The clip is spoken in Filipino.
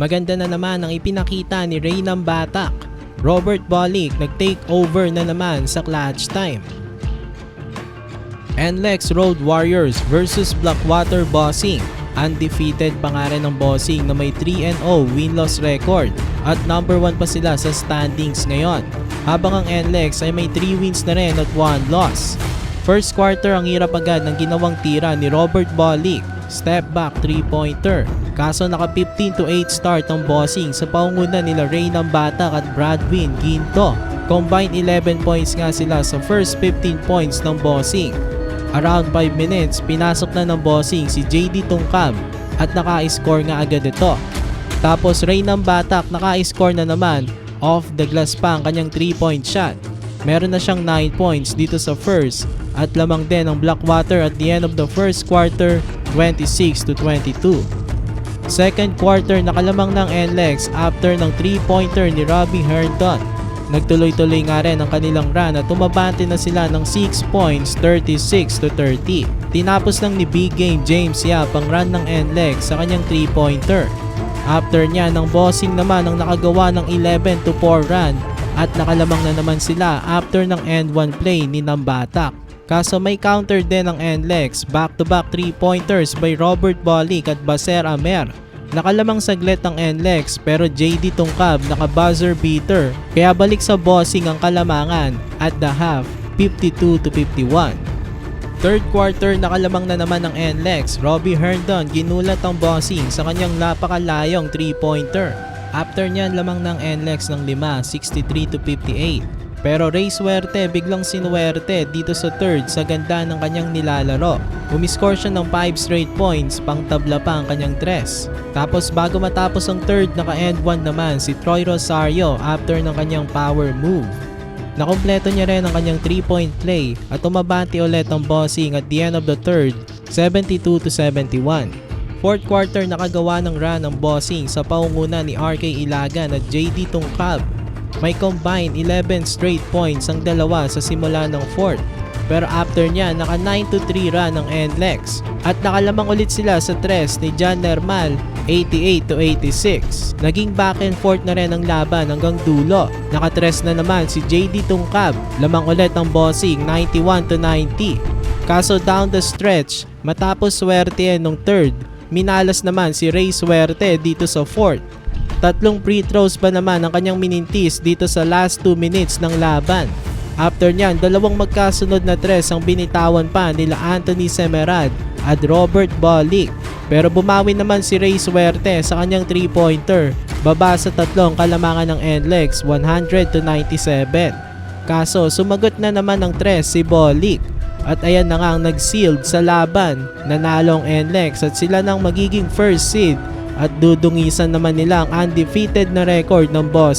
Maganda na naman ang ipinakita ni Reynam Batak. Robert Bolick nag-take over na naman sa clutch time. NLEX Road Warriors versus Blackwater Bossing. Undefeated pa nga rin ng Bossing na may 3-0 win-loss record at number 1 pa sila sa standings ngayon. Habang ang NLEX ay may 3 wins na rin at 1 loss. First quarter ang hirap agad ng ginawang tira ni Robert Bolick. Step back 3-pointer. Kaso naka 15-8 start ang Bossing sa paunguna nila Reynam Batak at Bradwin Ginto. Combined 11 points nga sila sa first 15 points ng Bossing. Around 5 minutes, pinasok na ng Bossing si JD Tungkab at naka-score nga agad ito. Tapos Reynam Batak naka-score na naman off the glass pa ang kanyang 3-point shot. Meron na siyang 9 points dito sa first at lamang din ang Blackwater at the end of the first quarter 26-22. Second quarter nakalamang ng NLEX after ng 3-pointer ni Robbie Herndon. Nagtuloy-tuloy nga rin ang kanilang run at tumabante na sila ng 6 points 36-30. Tinapos lang ni Big Game James Yap ang run ng NLEX sa kanyang 3-pointer. After niya ng Bossing naman ang nakagawa ng 11-4 run at nakalamang na naman sila after ng end 1 play ni Nambatak. Kaso may counter din ng NLEX, back-to-back 3-pointers by Robert Bolick at Baser Amer. Nakalamang saglit ang NLEX pero JD Tungkab naka-buzzer beater kaya balik sa Bossing ang kalamangan at the half 52-51. Third quarter nakalamang na naman ng NLEX. Robbie Herndon ginulat ang Bossing sa kanyang napakalayong 3-pointer. After niyan lamang ng NLEX ng 5, 63-58. Pero Ray Suerte biglang sinuwerte dito sa third sa ganda ng kanyang nilalaro. Umiscore siya ng 5 straight points, pang tabla pa ang kanyang 3. Tapos bago matapos ang third, naka-end 1 naman si Troy Rosario after ng kanyang power move. Nakompleto niya rin ang kanyang 3-point play at umabante ulit ang Bossing at the end of the third, 72-71. Fourth quarter nakagawa ng run ang Bossing sa paunguna ni RK Ilagan at JD Tungkab. May combined 11 straight points ang dalawa sa simula ng fourth. Pero after niya, naka 9-3 run ang NLEX. At nakalamang ulit sila sa tres ni John Nermal, 88-86. Naging back and forth na rin ang laban hanggang dulo. Naka-tres na naman si JD Tungkab. Lamang ulit ang Bossing, 91-90. Kaso down the stretch, matapos swerte nung third, minalas naman si Ray Suerte dito sa fourth. 3 free throws pa naman ang kanyang minintis dito sa last 2 minutes ng laban. After niyan, 2 magkasunod na tres ang binitawan pa nila Anthony Semerad at Robert Bolick. Pero bumawi naman si Ray Suerte sa kanyang 3-pointer. Baba sa 3 kalamangan ng NLEX, 100-97. Kaso sumagot na naman ng tres si Bolick. At ayan na nga ang nag-sealed sa laban. Nanalo ang NLEX at sila nang magiging first seed. At dudungisan naman nila ang undefeated na record ng Boss.